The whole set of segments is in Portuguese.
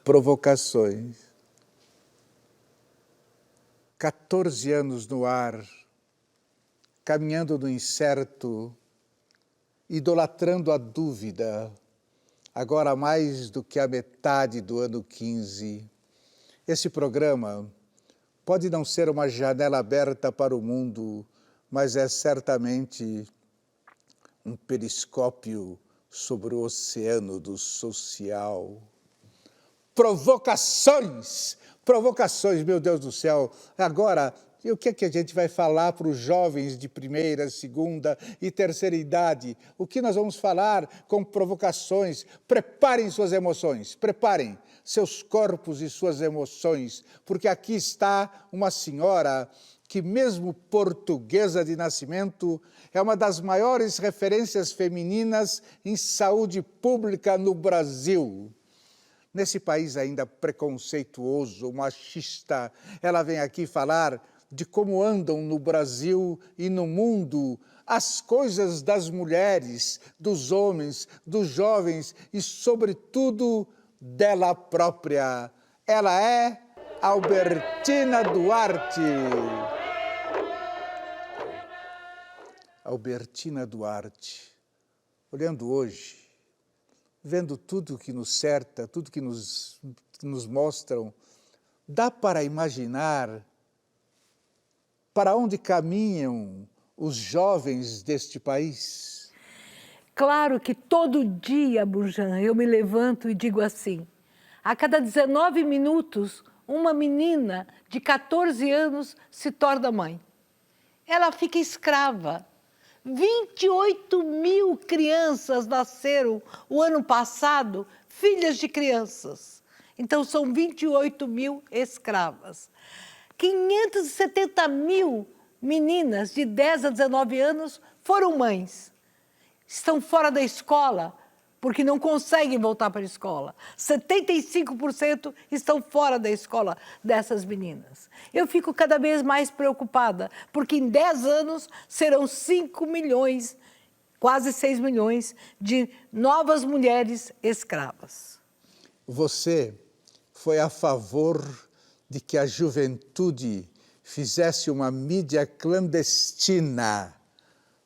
Provocações. 14 anos no ar, caminhando no incerto, idolatrando a dúvida, agora mais do que a metade do ano 15. Esse programa pode não ser uma janela aberta para o mundo, mas é certamente um periscópio sobre o oceano do social. Provocações! Provocações, meu Deus do céu! Agora, e o que é que a gente vai falar para os jovens de primeira, segunda e terceira idade? O que nós vamos falar com provocações? Preparem suas emoções, preparem seus corpos e suas emoções, porque aqui está uma senhora que, mesmo portuguesa de nascimento, é uma das maiores referências femininas em saúde pública no Brasil. Nesse país ainda preconceituoso, machista, ela vem aqui falar de como andam no Brasil e no mundo as coisas das mulheres, dos homens, dos jovens e, sobretudo, dela própria. Ela é Albertina Duarte. Albertina Duarte, olhando hoje, vendo tudo que nos cerca, tudo que nos mostram, dá para imaginar para onde caminham os jovens deste país? Claro que todo dia, Burjan, eu me levanto e digo assim, a cada 19 minutos, uma menina de 14 anos se torna mãe. Ela fica escrava. 28 mil crianças nasceram o ano passado, filhas de crianças. Então, são 28 mil escravas. 570 mil meninas de 10 a 19 anos foram mães. Estão fora da escola porque não conseguem voltar para a escola. 75% estão fora da escola dessas meninas. Eu fico cada vez mais preocupada, porque em 10 anos serão 5 milhões, quase 6 milhões de novas mulheres escravas. Você foi a favor de que a juventude fizesse uma mídia clandestina.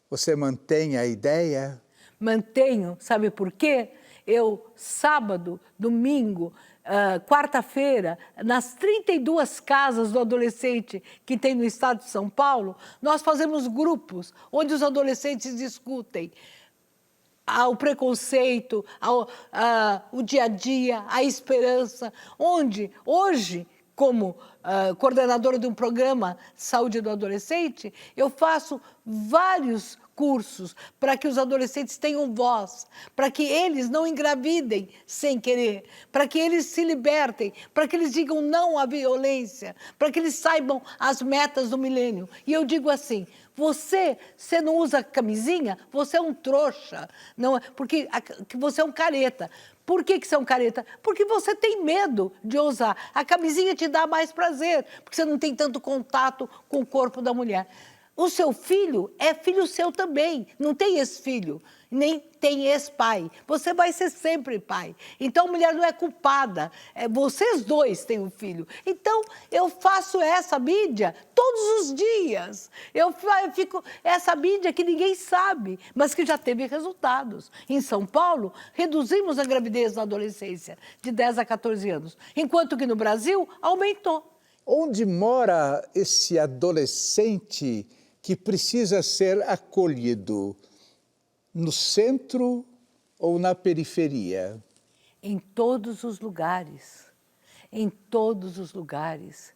Você mantém a ideia? Mantenho, sabe por quê? Eu, sábado, domingo, quarta-feira, nas 32 casas do adolescente que tem no estado de São Paulo, nós fazemos grupos onde os adolescentes discutem o preconceito, o dia a dia, a esperança, onde hoje, como coordenadora de um programa Saúde do Adolescente, eu faço vários cursos para que os adolescentes tenham voz, para que eles não engravidem sem querer, para que eles se libertem, para que eles digam não à violência, para que eles saibam as metas do milênio. E eu digo assim, você não usa camisinha, você é um trouxa, não é? Porque você é um careta. Por que você é um careta? Porque você tem medo de usar. A camisinha te dá mais prazer, porque você não tem tanto contato com o corpo da mulher. O seu filho é filho seu também, não tem ex-filho, nem tem ex-pai. Você vai ser sempre pai. Então, a mulher não é culpada, vocês dois têm um filho. Então, eu faço essa mídia todos os dias. Eu fico essa mídia que ninguém sabe, mas que já teve resultados. Em São Paulo, reduzimos a gravidez na adolescência de 10 a 14 anos, enquanto que no Brasil, aumentou. Onde mora esse adolescente que precisa ser acolhido? No centro ou na periferia? Em todos os lugares. Em todos os lugares.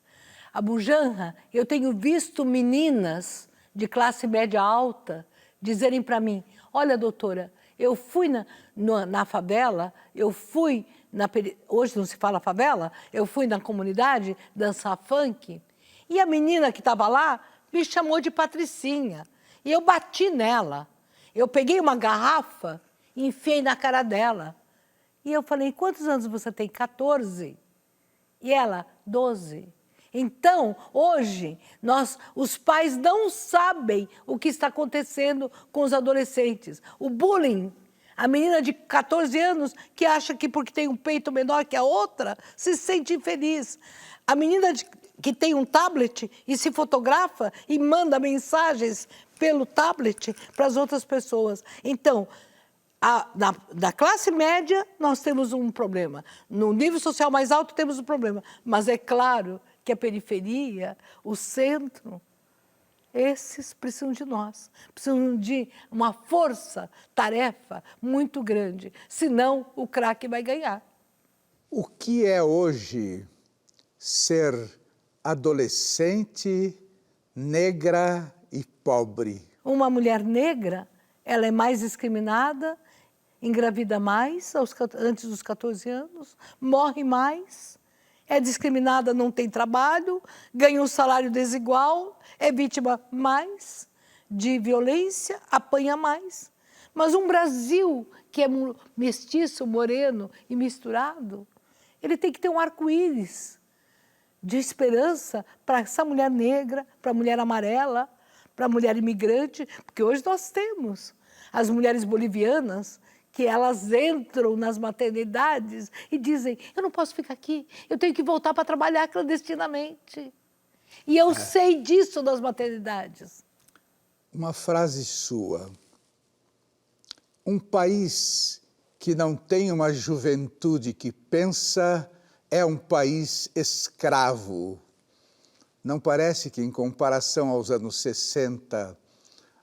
A Bujanra, eu tenho visto meninas de classe média alta dizerem para mim, olha, doutora, eu fui na favela, eu fui hoje não se fala favela, eu fui na comunidade dançar funk, e a menina que estava lá me chamou de Patricinha, e eu bati nela. Eu peguei uma garrafa e enfiei na cara dela. E eu falei, quantos anos você tem? 14. E ela, 12. Então, hoje, os pais não sabem o que está acontecendo com os adolescentes. O bullying, A menina de 14 anos que acha que porque tem um peito menor que a outra, se sente infeliz. A menina que tem um tablet e se fotografa e manda mensagens pelo tablet para as outras pessoas. Então, da classe média, nós temos um problema. No nível social mais alto, temos um problema. Mas é claro que a periferia, o centro, esses precisam de nós. Precisam de uma força-tarefa muito grande. Senão, o craque vai ganhar. O que é hoje ser adolescente, negra e pobre? Uma mulher negra, ela é mais discriminada, engravida mais antes dos 14 anos, morre mais, é discriminada, não tem trabalho, ganha um salário desigual, é vítima mais de violência, apanha mais. Mas um Brasil que é mestiço, moreno e misturado, ele tem que ter um arco-íris de esperança para essa mulher negra, para a mulher amarela, para a mulher imigrante, porque hoje nós temos as mulheres bolivianas que elas entram nas maternidades e dizem, eu não posso ficar aqui, eu tenho que voltar para trabalhar clandestinamente. E eu sei disso das maternidades. Uma frase sua. Um país que não tem uma juventude que pensa é um país escravo. Não parece que, em comparação aos anos 60,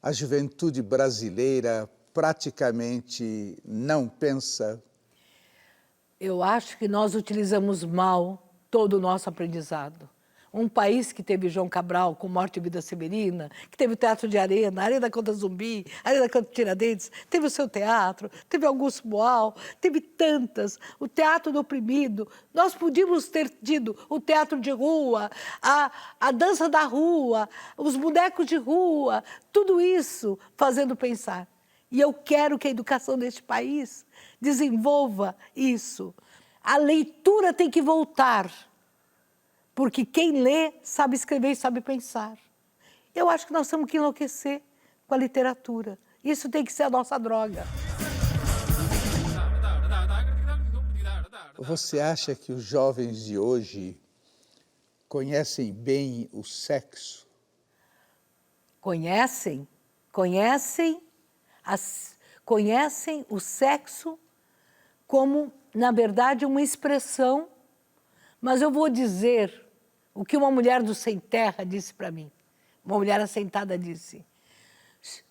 a juventude brasileira praticamente não pensa? Eu acho que nós utilizamos mal todo o nosso aprendizado. Um país que teve João Cabral com Morte e Vida Severina, que teve o Teatro de Arena, Arena contra Zumbi, Arena contra Tiradentes, teve o seu teatro, teve Augusto Boal, teve tantas, o Teatro do Oprimido. Nós podíamos ter tido o teatro de rua, a dança da rua, os bonecos de rua, tudo isso fazendo pensar. E eu quero que a educação deste país desenvolva isso. A leitura tem que voltar. Porque quem lê sabe escrever e sabe pensar. Eu acho que nós temos que enlouquecer com a literatura. Isso tem que ser a nossa droga. Você acha que os jovens de hoje conhecem bem o sexo? Conhecem o sexo como, na verdade, uma expressão. Mas eu vou dizer o que uma mulher do Sem Terra disse para mim. Uma mulher assentada disse,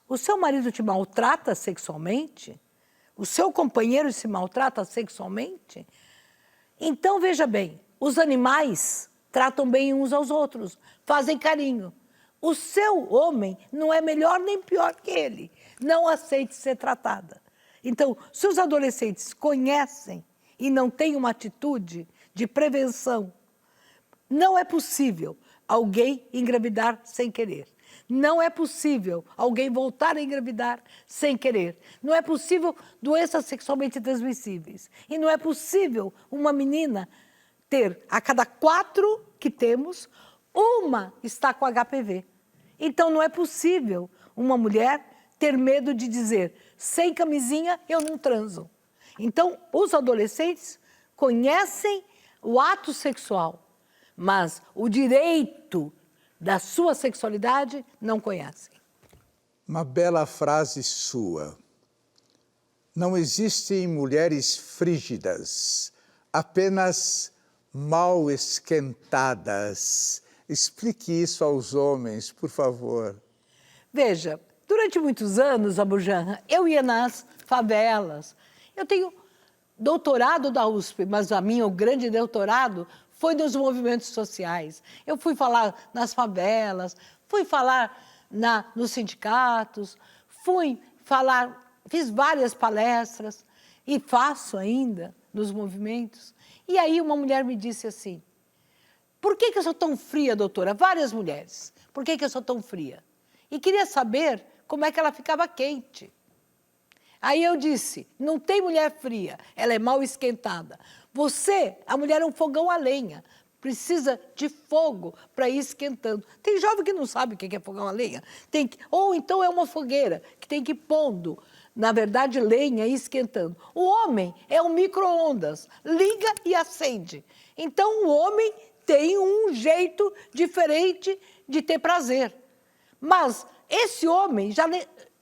o seu marido te maltrata sexualmente? O seu companheiro se maltrata sexualmente? Então, veja bem, os animais tratam bem uns aos outros, fazem carinho. O seu homem não é melhor nem pior que ele. Não aceite ser tratada. Então, se os adolescentes conhecem e não têm uma atitude de prevenção, não é possível alguém engravidar sem querer. Não é possível alguém voltar a engravidar sem querer. Não é possível doenças sexualmente transmissíveis. E não é possível uma menina ter, a cada 4 que temos, uma está com HPV. Então não é possível uma mulher ter medo de dizer, sem camisinha eu não transo. Então os adolescentes conhecem o ato sexual, mas o direito da sua sexualidade não conhecem. Uma bela frase sua. Não existem mulheres frígidas, apenas mal esquentadas. Explique isso aos homens, por favor. Veja, durante muitos anos, Abujamra, eu ia nas favelas. Eu tenho doutorado da USP, mas o grande doutorado foi nos movimentos sociais. Eu fui falar nas favelas, fui falar nos sindicatos, fiz várias palestras e faço ainda nos movimentos. E aí uma mulher me disse assim, por que eu sou tão fria, doutora? Várias mulheres. Por que eu sou tão fria? E queria saber como é que ela ficava quente. Aí eu disse, não tem mulher fria, ela é mal esquentada. A mulher é um fogão a lenha, precisa de fogo para ir esquentando. Tem jovem que não sabe o que é fogão a lenha. Ou então é uma fogueira que tem que ir pondo na verdade, lenha esquentando. O homem é um micro-ondas, liga e acende. Então, o homem tem um jeito diferente de ter prazer. Mas esse homem,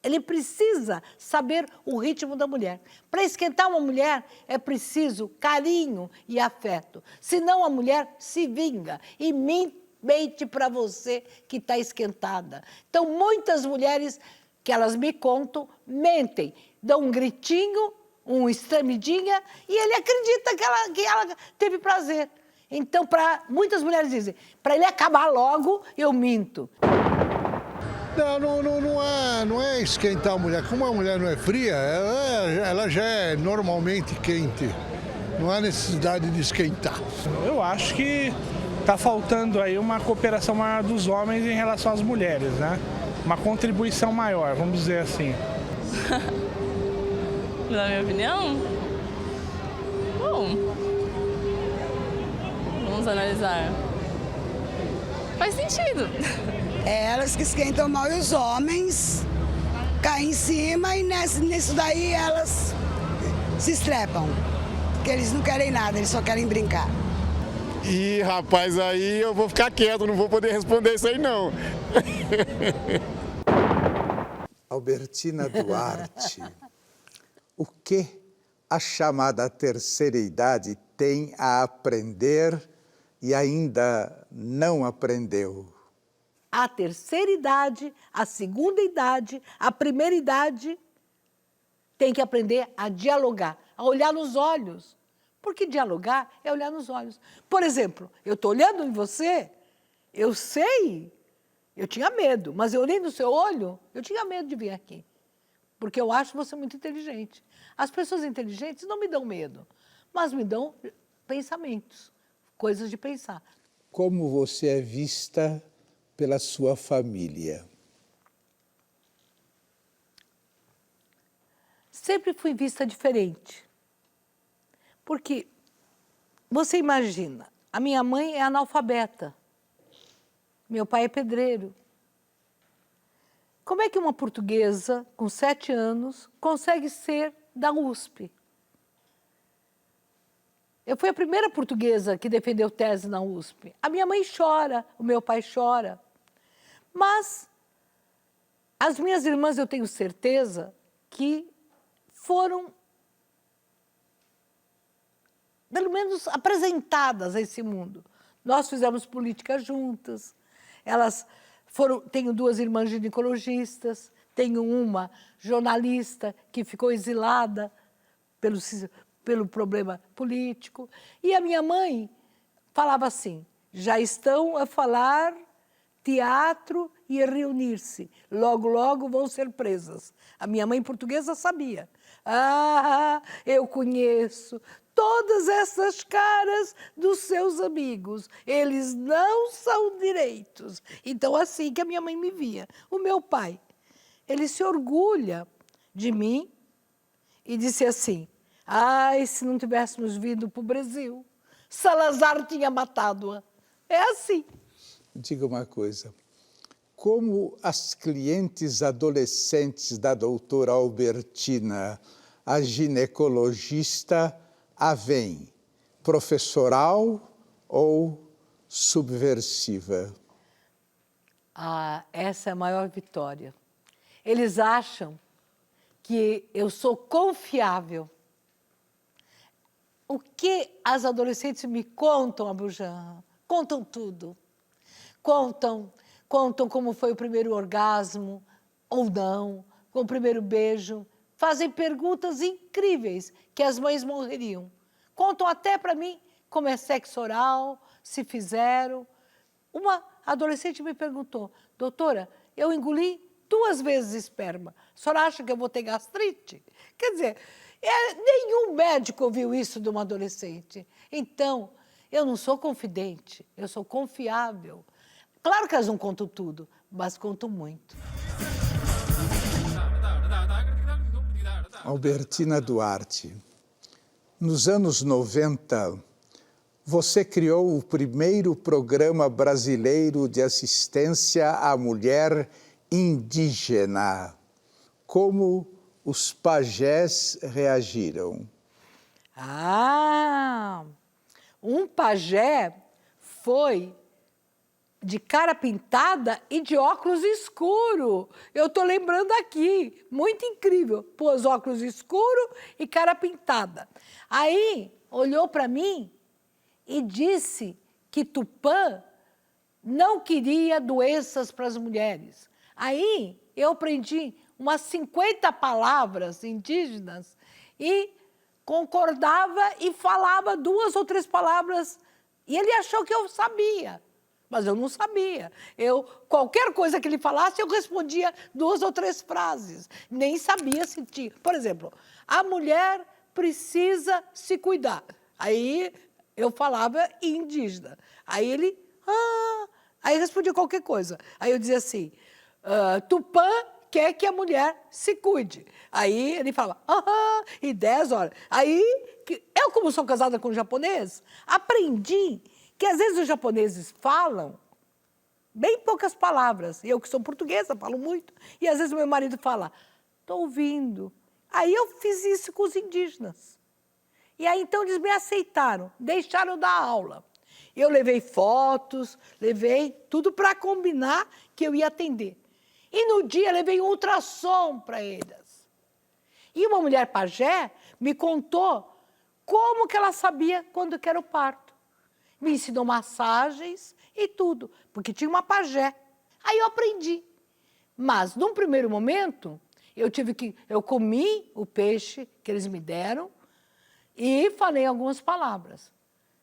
ele precisa saber o ritmo da mulher. Para esquentar uma mulher, é preciso carinho e afeto. Senão, a mulher se vinga e mente para você que está esquentada. Então, muitas mulheres que elas me contam, mentem, dão um gritinho, um estremidinha, e ele acredita que ela teve prazer. Então, muitas mulheres dizem, para ele acabar logo, eu minto. Não é esquentar a mulher. Como a mulher não é fria, ela já é normalmente quente. Não há necessidade de esquentar. Eu acho que está faltando aí uma cooperação maior dos homens em relação às mulheres, né? Uma contribuição maior, vamos dizer assim. Na minha opinião? Bom, vamos analisar. Faz sentido. É elas que esquentam mal e os homens caem em cima e nisso daí elas se estrepam. Porque eles não querem nada, eles só querem brincar. Ih, rapaz, aí eu vou ficar quieto, não vou poder responder isso aí não. Albertina Duarte, o que a chamada terceira idade tem a aprender e ainda não aprendeu? A terceira idade, a segunda idade, a primeira idade, tem que aprender a dialogar, a olhar nos olhos. Porque dialogar é olhar nos olhos. Por exemplo, eu estou olhando em você, eu sei, eu tinha medo, mas eu olhei no seu olho, eu tinha medo de vir aqui. Porque eu acho você muito inteligente. As pessoas inteligentes não me dão medo, mas me dão pensamentos, coisas de pensar. Como você é vista pela sua família? Sempre fui vista diferente. Porque você imagina, a minha mãe é analfabeta, meu pai é pedreiro. Como é que uma portuguesa com 7 anos consegue ser da USP? Eu fui a primeira portuguesa que defendeu tese na USP. A minha mãe chora, o meu pai chora. Mas as minhas irmãs, eu tenho certeza que foram, pelo menos, apresentadas a esse mundo. Nós fizemos política juntas. Tenho 2 irmãs ginecologistas, tenho uma jornalista que ficou exilada pelo problema político. E a minha mãe falava assim, já estão a falar teatro e a reunir-se. Logo, logo vão ser presas. A minha mãe portuguesa sabia. Ah, eu conheço todas essas caras dos seus amigos. Eles não são direitos. Então, assim que a minha mãe me via. O meu pai, ele se orgulha de mim e disse assim, ai, se não tivéssemos vindo para o Brasil, Salazar tinha matado-a. É assim. Diga uma coisa, como as clientes adolescentes da doutora Albertina, a ginecologista, a veem? Professoral ou subversiva? Essa é a maior vitória. Eles acham que eu sou confiável. O que as adolescentes me contam, Abujamra? Contam tudo. Contam como foi o primeiro orgasmo, ou não, com o primeiro beijo. Fazem perguntas incríveis que as mães morreriam. Contam até para mim como é sexo oral, se fizeram. Uma adolescente me perguntou, doutora, eu engoli 2 vezes esperma. A senhora acha que eu vou ter gastrite? Quer dizer, nenhum médico ouviu isso de uma adolescente. Então, eu não sou confidente, eu sou confiável. Claro que elas não contam tudo, mas contam muito. Albertina Duarte, nos anos 90, você criou o primeiro programa brasileiro de assistência à mulher indígena. Como os pajés reagiram? Ah, um pajé foi de cara pintada e de óculos escuro. Eu estou lembrando aqui, muito incrível. Pôs óculos escuro e cara pintada. Aí olhou para mim e disse que Tupã não queria doenças para as mulheres. Aí eu aprendi umas 50 palavras indígenas e concordava e falava 2 ou 3 palavras. E ele achou que eu sabia, mas eu não sabia. Qualquer coisa que ele falasse, eu respondia 2 ou 3 frases. Nem sabia se tinha. Por exemplo, a mulher precisa se cuidar. Aí eu falava em indígena. Aí ele... Aí respondia qualquer coisa. Aí eu dizia assim, Tupã quer que a mulher se cuide. Aí ele falava, e 10 horas. Aí, eu como sou casada com um japonês, aprendi que às vezes os japoneses falam bem poucas palavras. Eu que sou portuguesa, falo muito. E às vezes meu marido fala, estou ouvindo. Aí eu fiz isso com os indígenas. E aí então eles me aceitaram, deixaram dar aula. Eu levei fotos, levei tudo para combinar que eu ia atender. E no dia levei um ultrassom para eles. E uma mulher pajé me contou como que ela sabia quando que era o parto. Me ensinou massagens e tudo, porque tinha uma pajé. Aí eu aprendi. Mas, num primeiro momento, eu comi o peixe que eles me deram e falei algumas palavras.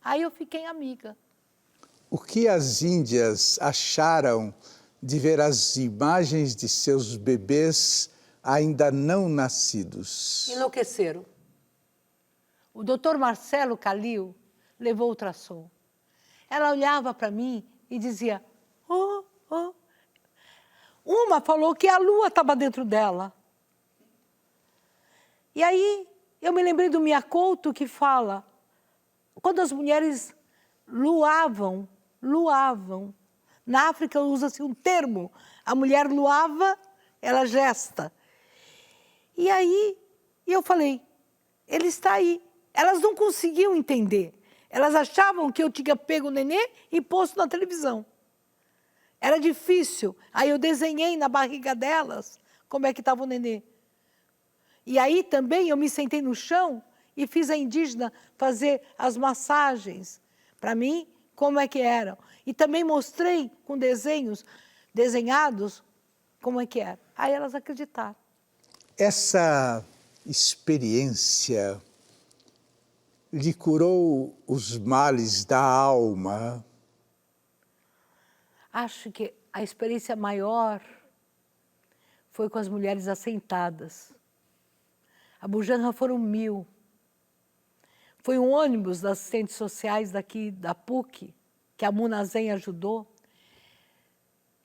Aí eu fiquei amiga. O que as índias acharam de ver as imagens de seus bebês ainda não nascidos? Enlouqueceram. O doutor Marcelo Calil levou o ultrassom. Ela olhava para mim e dizia, oh, oh. Uma falou que a lua estava dentro dela. E aí eu me lembrei do Mia Couto que fala, quando as mulheres luavam, na África usa-se um termo, a mulher luava, ela gesta. E aí eu falei, ele está aí. Elas não conseguiam entender. Elas achavam que eu tinha pego o nenê e posto na televisão. Era difícil. Aí eu desenhei na barriga delas como é que estava o nenê. E aí também eu me sentei no chão e fiz a indígena fazer as massagens para mim, como é que eram. E também mostrei com desenhos desenhados como é que era. Aí elas acreditaram. Essa experiência lhe curou os males da alma? Acho que a experiência maior foi com as mulheres assentadas. A Bujanra foram 1000. Foi um ônibus das assistentes sociais daqui da PUC, que a Munazem ajudou.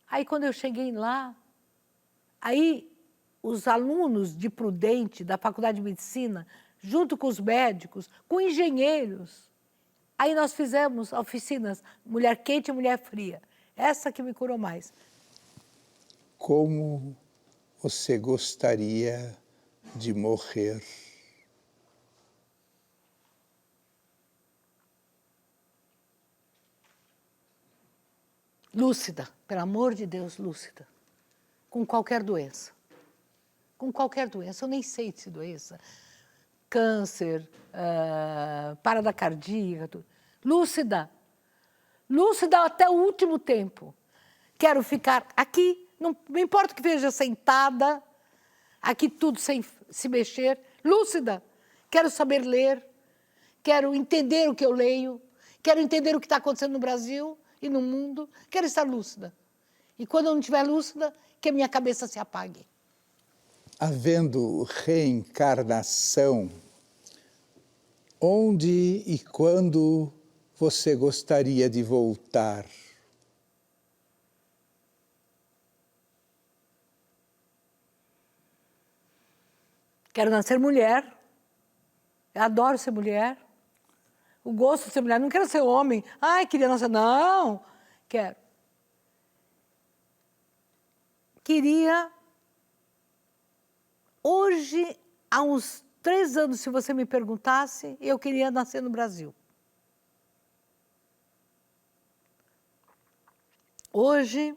Aí, quando eu cheguei lá, aí os alunos de Prudente, da Faculdade de Medicina, junto com os médicos, com engenheiros, aí nós fizemos oficinas mulher quente e mulher fria. Essa que me curou mais. Como você gostaria de morrer? Lúcida, pelo amor de Deus, lúcida. Com qualquer doença. Com qualquer doença, eu nem sei se doença. Câncer, parada cardíaca, tudo. Lúcida. Lúcida até o último tempo. Quero ficar aqui, não me importa que veja sentada, aqui tudo sem se mexer. Lúcida. Quero saber ler, quero entender o que eu leio, quero entender o que está acontecendo no Brasil e no mundo, quero estar lúcida. E quando eu não estiver lúcida, que a minha cabeça se apague. Havendo reencarnação, onde e quando você gostaria de voltar? Quero nascer mulher. Eu adoro ser mulher. O gosto de ser mulher. Não quero ser homem. Ai, queria nascer. Não, quero. Queria Hoje, há uns 3 anos, se você me perguntasse, eu queria nascer no Brasil. Hoje,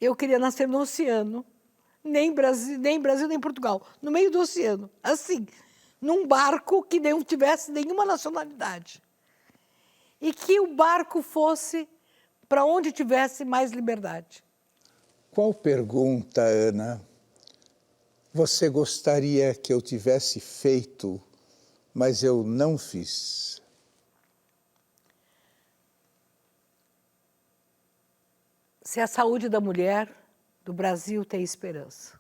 eu queria nascer no oceano, nem Brasil, nem Portugal, no meio do oceano, assim, num barco que não tivesse nenhuma nacionalidade. E que o barco fosse para onde tivesse mais liberdade. Qual pergunta, Ana, você gostaria que eu tivesse feito, mas eu não fiz? Se a saúde da mulher do Brasil tem esperança.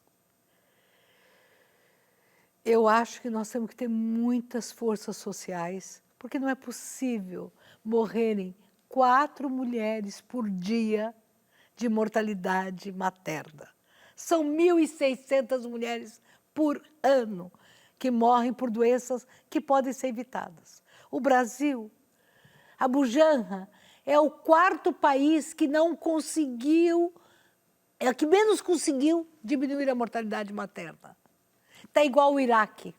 Eu acho que nós temos que ter muitas forças sociais, porque não é possível morrerem 4 mulheres por dia de mortalidade materna. São 1.600 mulheres por ano que morrem por doenças que podem ser evitadas. O Brasil, a Bujanra, é o 4º país que não conseguiu, é o que menos conseguiu diminuir a mortalidade materna. Está igual o Iraque.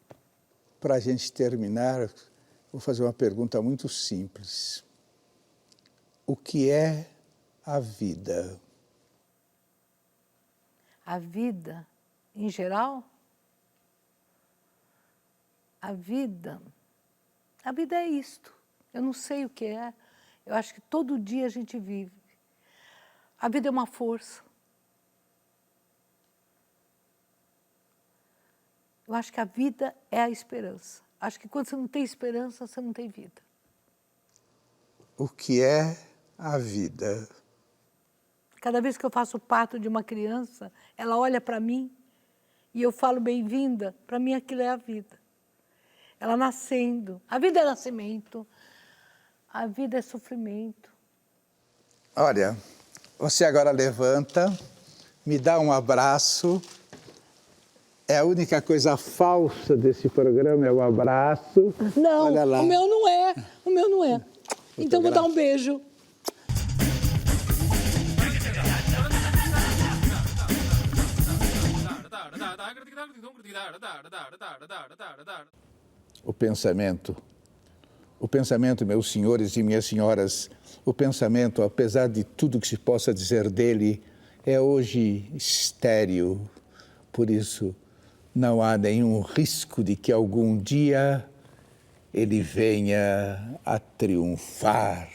Para a gente terminar, vou fazer uma pergunta muito simples. O que é a vida? A vida, em geral, a vida é isto. Eu não sei o que é. Eu acho que todo dia a gente vive. A vida é uma força. Eu acho que a vida é a esperança. Acho que quando você não tem esperança, você não tem vida. O que é a vida? Cada vez que eu faço parto de uma criança, ela olha para mim e eu falo bem-vinda. Para mim, aquilo é a vida. Ela nascendo. A vida é nascimento. A vida é sofrimento. Olha, você agora levanta, me dá um abraço. É a única coisa falsa desse programa, é o abraço. Não, olha lá. o meu não é. O meu não é. Então vou dar um beijo. O pensamento, meus senhores e minhas senhoras, o pensamento, apesar de tudo que se possa dizer dele, é hoje estéril. Por isso, não há nenhum risco de que algum dia ele venha a triunfar.